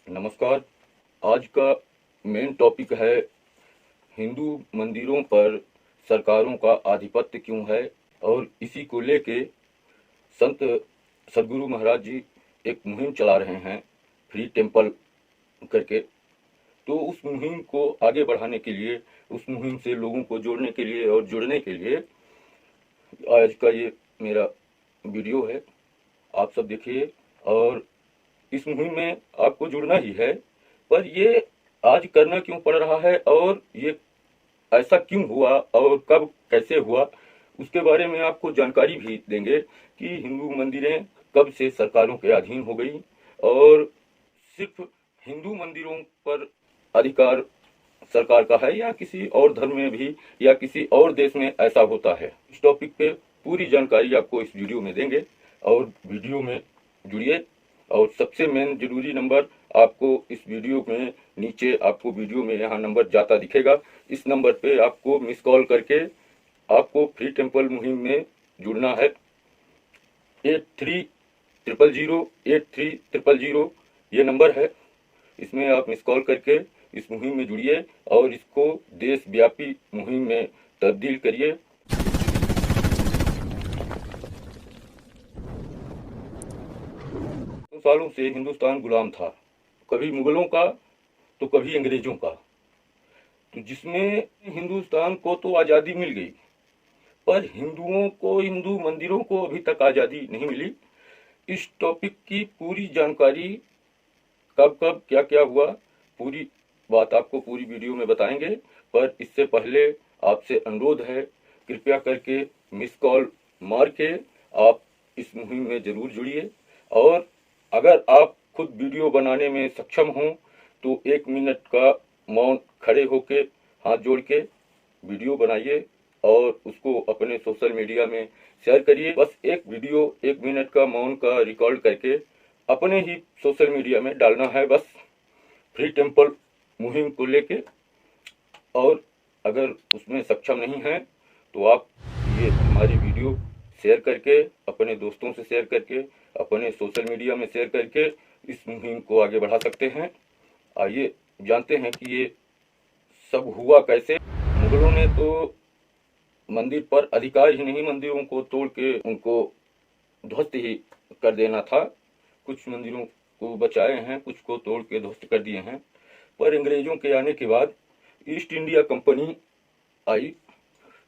नमस्कार। आज का मेन टॉपिक है हिंदू मंदिरों पर सरकारों का आधिपत्य क्यों है, और इसी को लेके संत सदगुरु महाराज जी एक मुहिम चला रहे हैं फ्री टेम्पल करके। तो उस मुहिम को आगे बढ़ाने के लिए, उस मुहिम से लोगों को जोड़ने के लिए और जुड़ने के लिए आज का ये मेरा वीडियो है। आप सब देखिए। और इस मुहिम में आपको जुड़ना ही है, पर ये आज करना क्यों पड़ रहा है और ये ऐसा क्यों हुआ और कब कैसे हुआ, उसके बारे में आपको जानकारी भी देंगे कि हिंदू मंदिरें कब से सरकारों के अधीन हो गई और सिर्फ हिंदू मंदिरों पर अधिकार सरकार का है या किसी और धर्म में भी या किसी और देश में ऐसा होता है। इस टॉपिक पे पूरी जानकारी आपको इस वीडियो में देंगे और वीडियो में जुड़िए। और सबसे मेन जरूरी नंबर आपको इस वीडियो में नीचे आपको वीडियो में यहाँ नंबर जाता दिखेगा। इस नंबर पे आपको मिस कॉल करके आपको फ्री टेम्पल मुहिम में जुड़ना है। 8300083000 ये नंबर है। इसमें आप मिस कॉल करके इस मुहिम में जुड़िए और इसको देशव्यापी मुहिम में तब्दील करिए। सालों से हिंदुस्तान गुलाम था, कभी मुगलों का तो कभी अंग्रेजों का। तो जिसमें हिंदुस्तान को तो आज़ादी मिल गई, पर हिंदुओं को, हिंदू मंदिरों को अभी तक आज़ादी नहीं मिली। इस टॉपिक की पूरी जानकारी, कब कब क्या क्या हुआ, पूरी बात आपको पूरी वीडियो में बताएंगे। पर इससे पहले आपसे अनुरोध है, कृपया करके मिस कॉल मार के आप इस मुहिम में जरूर जुड़िए। और अगर आप खुद वीडियो बनाने में सक्षम हों तो 1 मिनट का मौन खड़े होके हाथ जोड़ के वीडियो बनाइए और उसको अपने सोशल मीडिया में शेयर करिए। बस एक वीडियो 1 मिनट का मौन का रिकॉर्ड करके अपने ही सोशल मीडिया में डालना है, बस फ्री टेम्पल मुहिम को लेके। और अगर उसमें सक्षम नहीं है तो आप ये हमारी वीडियो शेयर करके, अपने दोस्तों से शेयर करके, अपने सोशल मीडिया में शेयर करके इस मुहिम को आगे बढ़ा सकते हैं। आइए जानते हैं कि ये सब हुआ कैसे। मुगलों ने तो मंदिर पर अधिकार ही नहीं, मंदिरों को तोड़ के उनको ध्वस्त ही कर देना था। कुछ मंदिरों को बचाए हैं, कुछ को तोड़ के ध्वस्त कर दिए हैं। पर अंग्रेजों के आने के बाद ईस्ट इंडिया कंपनी आई,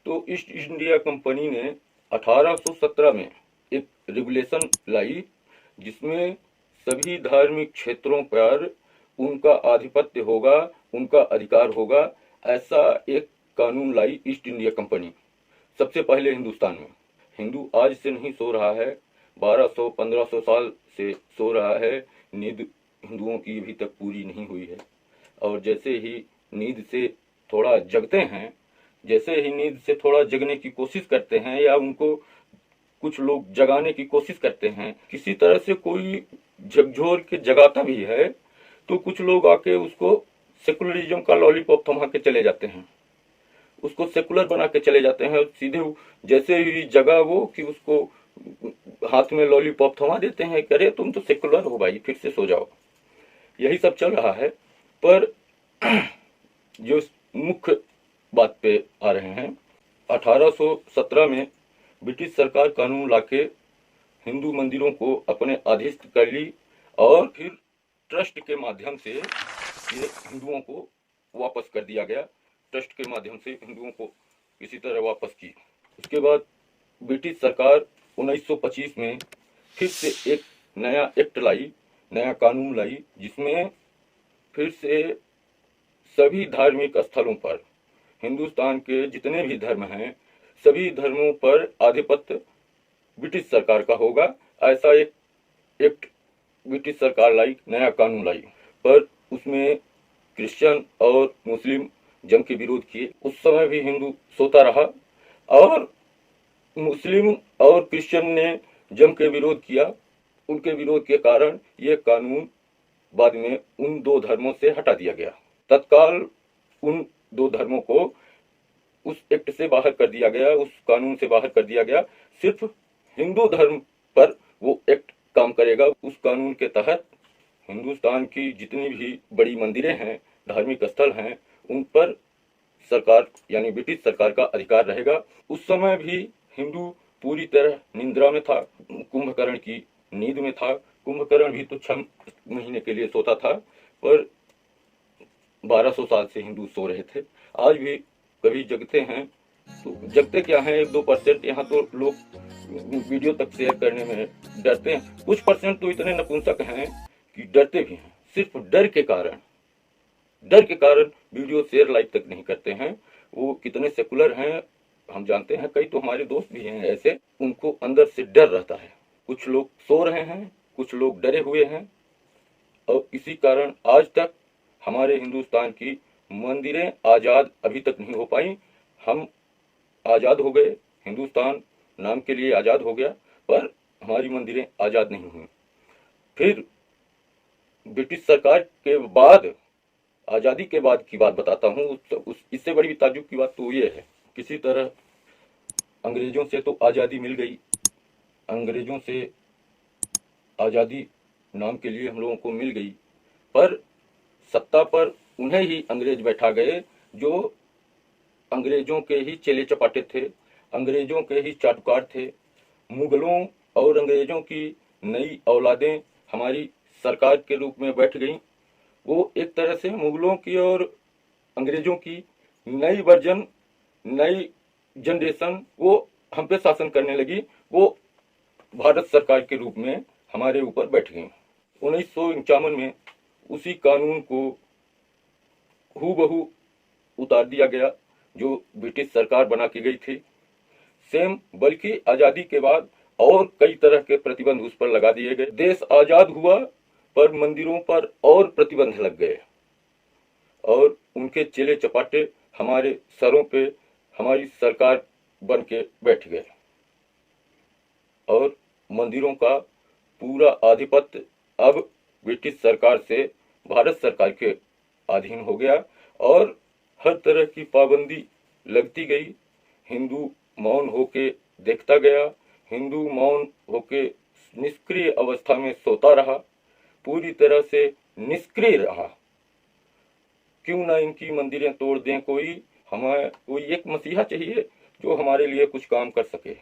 तो ईस्ट इंडिया कंपनी ने 1817 में एक रेगुलेशन लाई जिसमें सभी धार्मिक क्षेत्रों पर उनका आधिपत्य होगा, उनका अधिकार होगा। ऐसा एक कानून लाई ईस्ट इंडिया कंपनी सबसे पहले हिंदुस्तान में। हिंदू आज से नहीं सो रहा है, 1200-1500 साल से सो रहा है। नींद हिंदुओं की अभी तक पूरी नहीं हुई है। और जैसे ही नींद से थोड़ा जगते हैं, जैसे ही नींद से थोड़ा जगने की कोशिश करते हैं या उनको कुछ लोग जगाने की कोशिश करते हैं, किसी तरह से कोई झकझोर के जगाता भी है, तो कुछ लोग आके उसको सेकुलरिज्म का लॉलीपॉप थमा के चले जाते हैं, उसको सेकुलर बना के चले जाते हैं। सीधे जैसे ही जगा वो कि उसको हाथ में लॉलीपॉप थमा देते हैं, अरे तुम तो सेकुलर हो भाई, फिर से सो जाओ। यही सब चल रहा है। पर जो मुख्य बात पे आ रहे हैं, 1817 में ब्रिटिश सरकार कानून लाके हिंदू मंदिरों को अपने अधीष्ट कर ली और फिर ट्रस्ट के माध्यम से ये हिंदुओं को वापस कर दिया गया। ट्रस्ट के माध्यम से हिंदुओं को किसी तरह वापस की। उसके बाद ब्रिटिश सरकार 1925 में फिर से एक नया एक्ट लाई, नया कानून लाई, जिसमें फिर से सभी धार्मिक स्थलों पर, हिंदुस्तान के जितने भी धर्म हैं, सभी धर्मों पर आधिपत्य ब्रिटिश सरकार का होगा। ऐसा एक एक्ट ब्रिटिश सरकार लाई, नया कानून लाई। पर उसमें क्रिश्चियन और मुस्लिम जम के विरोध किए। उस समय भी हिंदू सोता रहा और मुस्लिम और क्रिश्चियन ने जम के विरोध किया। उनके विरोध के कारण ये कानून बाद में उन दो धर्मों से हटा दिया गया। तत्काल उन दो धर्मों को उस एक्ट से बाहर कर दिया गया, उस कानून से बाहर कर दिया गया। सिर्फ हिंदू धर्म पर वो एक्ट काम करेगा। उस कानून के तहत हिंदुस्तान की जितनी भी बड़ी मंदिरें हैं, धार्मिक स्थल हैं, उन पर सरकार यानी ब्रिटिश सरकार का अधिकार रहेगा। उस समय भी हिंदू पूरी तरह निंद्रा में था, कुंभकर्ण की नींद में था। कुंभकर्ण भी तो 6 महीने के लिए सोता था, पर 1200 साल से हिंदू सो रहे थे। आज भी कभी जगते हैं तो जगते क्या हैं 1-2%। यहाँ तो लोग वीडियो तक शेयर करने में डरते हैं। कुछ परसेंट तो इतने नपुंसक हैं कि डरते भी हैं। सिर्फ डर के कारण वीडियो शेयर लाइक तक नहीं करते हैं। वो कितने सेकुलर हैं हम जानते हैं। कई तो हमारे दोस्त भी हैं ऐसे, उनको अंदर से डर रहता है। कुछ लोग सो रहे हैं, कुछ लोग डरे हुए हैं, और इसी कारण आज तक हमारे हिंदुस्तान की मंदिरें आज़ाद अभी तक नहीं हो पाई। हम आज़ाद हो गए, हिंदुस्तान नाम के लिए आज़ाद हो गया, पर हमारी मंदिरें आज़ाद नहीं हुई। फिर ब्रिटिश सरकार के बाद, आज़ादी के बाद की बात बताता हूँ। इससे बड़ी ताज्जुब की बात तो ये है, किसी तरह अंग्रेजों से तो आज़ादी मिल गई। अंग्रेजों से आज़ादी नाम के लिए हम लोगों को मिल गई, पर सत्ता पर उन्हें ही अंग्रेज बैठा गए जो अंग्रेजों के ही चेले चपाटे थे, अंग्रेजों के ही चाटुकार थे। मुगलों और अंग्रेजों की नई औलादें हमारी सरकार के रूप में बैठ गईं। वो एक तरह से मुगलों की और अंग्रेजों की नई वर्जन, नई जनरेशन वो हम पे शासन करने लगी। वो भारत सरकार के रूप में हमारे ऊपर बैठ गई। 1951 में उसी कानून को हूबहू उतार दिया गया जो ब्रिटिश सरकार बना के गई थी। सेम, बल्कि आज़ादी के बाद और कई तरह के प्रतिबंध उस पर लगा दिए गए। देश आज़ाद हुआ, पर मंदिरों पर और प्रतिबंध लग गए और उनके चेले चपाटे हमारे सरों पे हमारी सरकार बन के बैठ गए और मंदिरों का पूरा आधिपत्य अब ब्रिटिश सरकार से भारत सरकार के अधीन हो गया और हर तरह की पाबंदी लगती गई। हिंदू मौन होके देखता गया, हिंदू मौन होके निष्क्रिय अवस्था में सोता रहा, पूरी तरह से निष्क्रिय रहा। क्यों ना इनकी मंदिरें तोड़ दें कोई, हमें कोई एक मसीहा चाहिए जो हमारे लिए कुछ काम कर सके,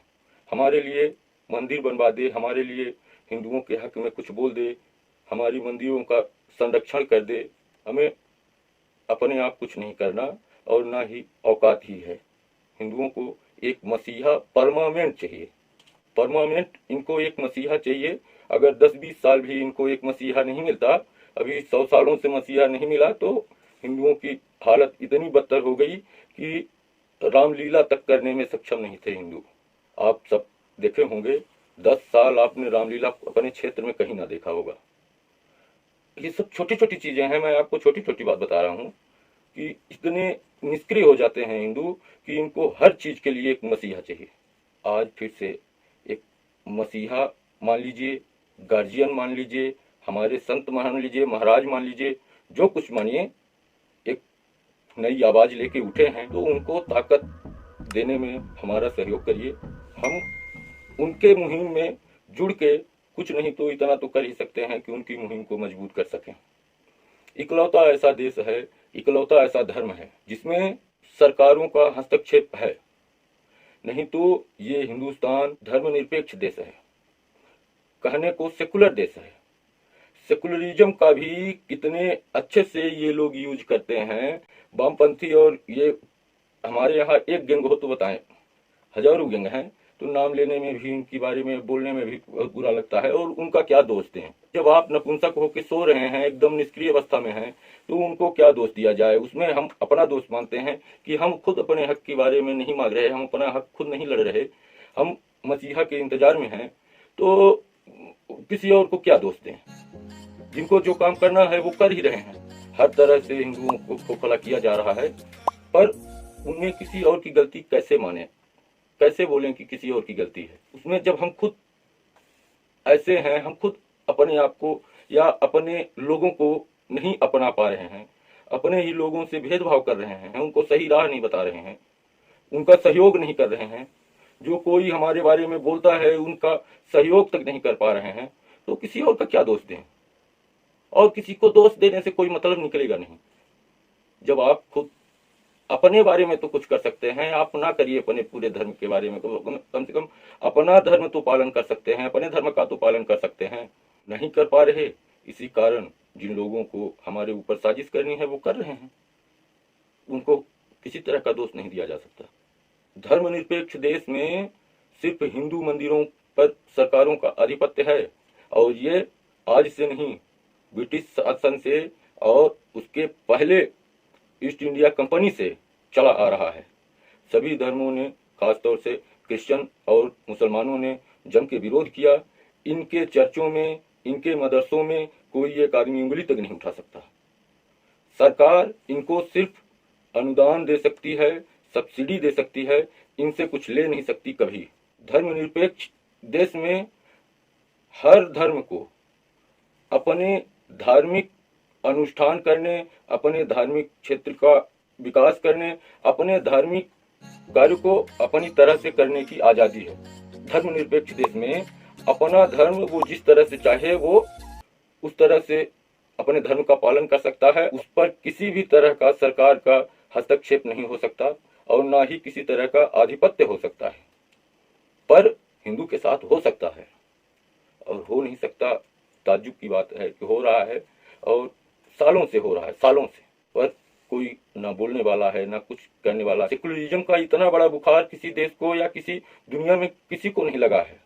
हमारे लिए मंदिर बनवा दे, हमारे लिए हिंदुओं के हक में कुछ बोल दे, हमारी मंदिरों का संरक्षण कर दे। हमें अपने आप कुछ नहीं करना और ना ही औकात ही है। हिंदुओं को एक मसीहा परमानेंट चाहिए, परमानेंट इनको एक मसीहा चाहिए। अगर 10-20 साल भी इनको एक मसीहा नहीं मिलता, अभी 100 सालों से मसीहा नहीं मिला, तो हिंदुओं की हालत इतनी बदतर हो गई कि रामलीला तक करने में सक्षम नहीं थे हिंदू। आप सब देखे होंगे, 10 साल आपने रामलीला अपने क्षेत्र में कहीं ना देखा होगा। ये सब छोटी छोटी चीजें हैं, मैं आपको छोटी छोटी बात बता रहा हूँ कि इतने निष्क्रिय हो जाते हैं हिंदू कि इनको हर चीज के लिए एक मसीहा चाहिए। आज फिर से एक मसीहा मान लीजिए, गार्जियन मान लीजिए, हमारे संत मान लीजिए, महाराज मान लीजिए, जो कुछ मानिए, एक नई आवाज लेके उठे हैं, तो उनको ताकत देने में हमारा सहयोग करिए। हम उनके मुहिम में जुड़ के कुछ नहीं तो इतना तो कर ही सकते हैं कि उनकी मुहिम को मजबूत कर सकें। इकलौता ऐसा देश है, इकलौता ऐसा धर्म है जिसमें सरकारों का हस्तक्षेप है, नहीं तो ये हिंदुस्तान धर्मनिरपेक्ष देश है, कहने को सेकुलर देश है। सेकुलरिज्म का भी कितने अच्छे से ये लोग यूज करते हैं, वामपंथी। और ये हमारे यहाँ एक गैंग हो तो बताएं, हजारों गैंग हैं, तो नाम लेने में भी, इनके बारे में बोलने में भी बहुत बुरा लगता है। और उनका क्या दोष दें? जब आप नपुंसक होकर सो रहे हैं, एकदम निष्क्रिय अवस्था में हैं, तो उनको क्या दोष दिया जाए? उसमें हम अपना दोष मानते हैं कि हम खुद अपने हक के बारे में नहीं मांग रहे, हम अपना हक खुद नहीं लड़ रहे, हम मसीहा के इंतजार में हैं, तो किसी और को क्या दोष दें? जिनको जो काम करना है वो कर ही रहे हैं। हर तरह से हिंदुओं को खोखला किया जा रहा है, पर उनमें किसी और की गलती कैसे माने, कैसे बोलें कि किसी और की गलती है? उसमें जब हम खुद ऐसे हैं, हम खुद अपने आप को या अपने लोगों को नहीं अपना पा रहे हैं, अपने ही लोगों से भेदभाव कर रहे हैं, उनको सही राह नहीं बता रहे हैं, उनका सहयोग नहीं कर रहे हैं, जो कोई हमारे बारे में बोलता है उनका सहयोग तक नहीं कर पा रहे हैं, तो किसी और का क्या दोष दें? और किसी को दोष देने से कोई मतलब निकलेगा नहीं। जब आप खुद अपने बारे में तो कुछ कर सकते हैं, आप ना करिए अपने पूरे धर्म के बारे में, कम से कम अपना धर्म तो पालन कर सकते हैं, अपने धर्म का तो पालन कर सकते हैं। नहीं कर पा रहे, इसी कारण जिन लोगों को हमारे ऊपर साजिश करनी है वो कर रहे हैं, उनको किसी तरह का दोष नहीं दिया जा सकता। धर्मनिरपेक्ष देश में सिर्फ हिंदू मंदिरों पर सरकारों का आधिपत्य है, और ये आज से नहीं, ब्रिटिश शासन से और उसके पहले ईस्ट इंडिया कंपनी से चला आ रहा है। सभी धर्मों ने, खासतौर से क्रिश्चियन और मुसलमानों ने जम के विरोध किया। इनके चर्चों में, इनके मदरसों में कोई एक आदमी उंगली तक नहीं उठा सकता। सरकार इनको सिर्फ अनुदान दे सकती है, सब्सिडी दे सकती है, इनसे कुछ ले नहीं सकती कभी। धर्मनिरपेक्ष देश में हर धर्म को अपने धार्मिक अनुष्ठान करने, अपने धार्मिक क्षेत्र का विकास करने, अपने धार्मिक कार्य को अपनी तरह से करने की आजादी है। धर्मनिरपेक्ष देश में अपना धर्म वो जिस तरह से चाहे वो उस तरह से अपने धर्म का पालन कर सकता है। उस पर किसी भी तरह का सरकार का हस्तक्षेप नहीं हो सकता और ना ही किसी तरह का आधिपत्य हो सकता है। पर हिंदू के साथ हो सकता है और हो नहीं सकता, ताज्जुब की बात है कि हो रहा है, और सालों से हो रहा है, सालों से। पर कोई ना बोलने वाला है, ना कुछ करने वाला। सेकुलरिज्म का इतना बड़ा बुखार किसी देश को या किसी दुनिया में किसी को नहीं लगा है।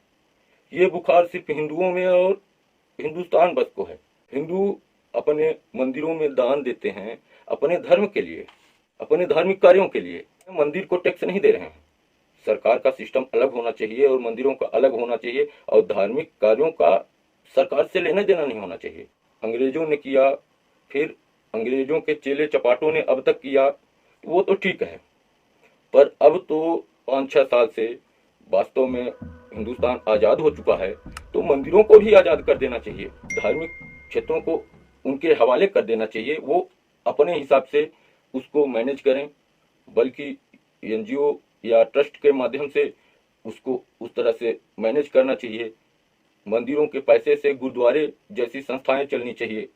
ये बुखार सिर्फ हिंदुओं में और हिंदुस्तान बस को है। हिंदू अपने मंदिरों में दान देते हैं अपने धर्म के लिए, अपने धार्मिक कार्यों के लिए। मंदिर को टैक्स नहीं दे रहे हैं। सरकार का सिस्टम अलग होना चाहिए और मंदिरों का अलग होना चाहिए, और धार्मिक कार्यों का सरकार से लेना देना नहीं होना चाहिए। अंग्रेजों ने किया, फिर अंग्रेजों के चेले चपाटों ने अब तक किया, वो तो ठीक है। पर अब तो 5-6 साल से वास्तव में हिंदुस्तान आज़ाद हो चुका है, तो मंदिरों को भी आज़ाद कर देना चाहिए, धार्मिक क्षेत्रों को उनके हवाले कर देना चाहिए। वो अपने हिसाब से उसको मैनेज करें, बल्कि एनजीओ या ट्रस्ट के माध्यम से उसको उस तरह से मैनेज करना चाहिए। मंदिरों के पैसे से गुरुद्वारे जैसी संस्थाएं चलनी चाहिए।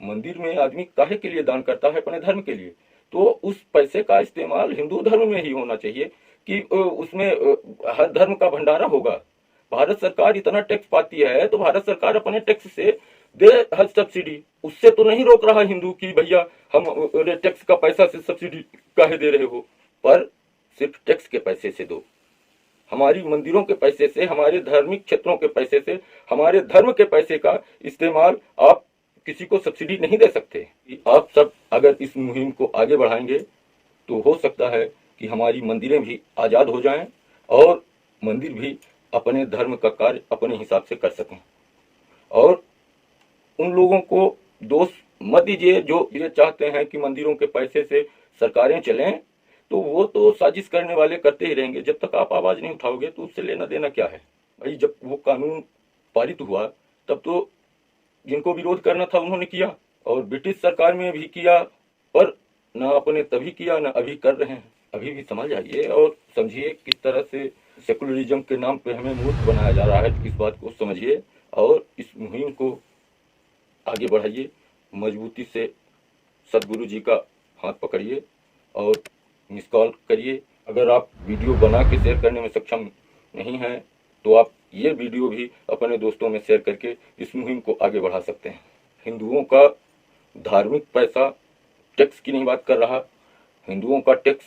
मंदिर में आदमी काहे के लिए दान करता है? अपने धर्म के लिए। तो उस पैसे का इस्तेमाल हिंदू धर्म में ही होना चाहिए कि उसमें हर धर्म का भंडारा होगा। भारत सरकार इतना टैक्स पाती है तो भारत सरकार अपने टैक्स से दे हज सब्सिडी। उससे तो नहीं रोक रहा हिंदू कि भैया हम टैक्स का पैसा से सब्सिडी काहे दे रहे हो, पर सिर्फ टैक्स के पैसे से दो। हमारी मंदिरों के पैसे से, हमारे धार्मिक क्षेत्रों के पैसे से, हमारे धर्म के पैसे का इस्तेमाल आप किसी को सब्सिडी नहीं दे सकते। आप सब अगर इस मुहिम को आगे बढ़ाएंगे तो हो सकता है कि हमारी मंदिरें भी आज़ाद हो जाएं और मंदिर भी अपने धर्म का कार्य अपने हिसाब से कर सकें। और उन लोगों को दोष मत दीजिए जो ये चाहते हैं कि मंदिरों के पैसे से सरकारें चलें, तो वो तो साजिश करने वाले करते ही रहेंगे। जब तक आप आवाज़ नहीं उठाओगे तो उससे लेना देना क्या है भाई। जब वो कानून पारित हुआ तब तो जिनको विरोध करना था उन्होंने किया, और ब्रिटिश सरकार में भी किया, पर ना अपने तभी किया ना अभी कर रहे हैं। अभी भी समझ आइए और समझिए किस तरह से सेकुलरिज्म के नाम पे हमें मूर्ख बनाया जा रहा है। इस बात को समझिए और इस मुहिम को आगे बढ़ाइए। मजबूती से सदगुरु जी का हाथ पकड़िए और मिस कॉल करिए। अगर आप वीडियो बना के शेयर करने में सक्षम नहीं हैं तो आप ये वीडियो भी अपने दोस्तों में शेयर करके इस मुहिम को आगे बढ़ा सकते हैं। हिंदुओं का धार्मिक पैसा, टैक्स की नहीं बात कर रहा, हिंदुओं का टैक्स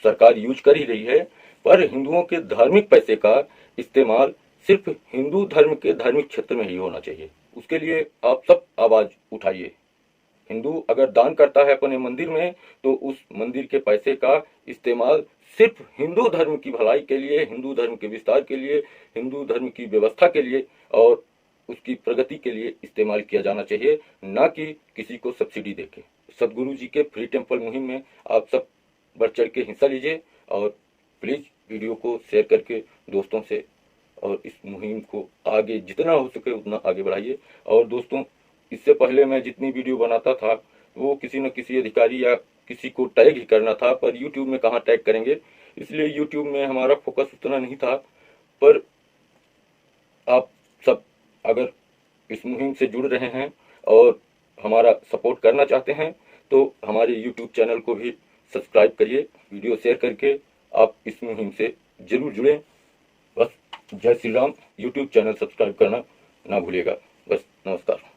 सरकार यूज कर ही रही है, पर हिंदुओं के धार्मिक पैसे का इस्तेमाल सिर्फ हिंदू धर्म के धार्मिक क्षेत्र में ही होना चाहिए। उसके लिए आप सब आवाज उठाइए। हिंदू अगर दान करता है अपने मंदिर में तो उस मंदिर के पैसे का इस्तेमाल सिर्फ हिंदू धर्म की भलाई के लिए, हिंदू धर्म के विस्तार के लिए, हिंदू धर्म की व्यवस्था के लिए और उसकी प्रगति के लिए इस्तेमाल किया जाना चाहिए, ना कि किसी को सब्सिडी देके। सदगुरु जी के फ्री टेम्पल मुहिम में आप सब बढ़ चढ़ के हिस्सा लीजिए और प्लीज वीडियो को शेयर करके दोस्तों से और इस मुहिम को आगे जितना हो सके उतना आगे बढ़ाइए। और दोस्तों, इससे पहले मैं जितनी वीडियो बनाता था वो किसी न किसी अधिकारी या किसी को टैग ही करना था, पर YouTube में कहाँ टैग करेंगे, इसलिए YouTube में हमारा फोकस उतना नहीं था। पर आप सब अगर इस मुहिम से जुड़ रहे हैं और हमारा सपोर्ट करना चाहते हैं तो हमारे यूट्यूब चैनल को भी सब्सक्राइब करिए। वीडियो शेयर करके आप इस मुहिम से जरूर जुड़ें। बस जय Shri Ram. YouTube channel subscribe करना ना भूलिएगा। बस नमस्कार।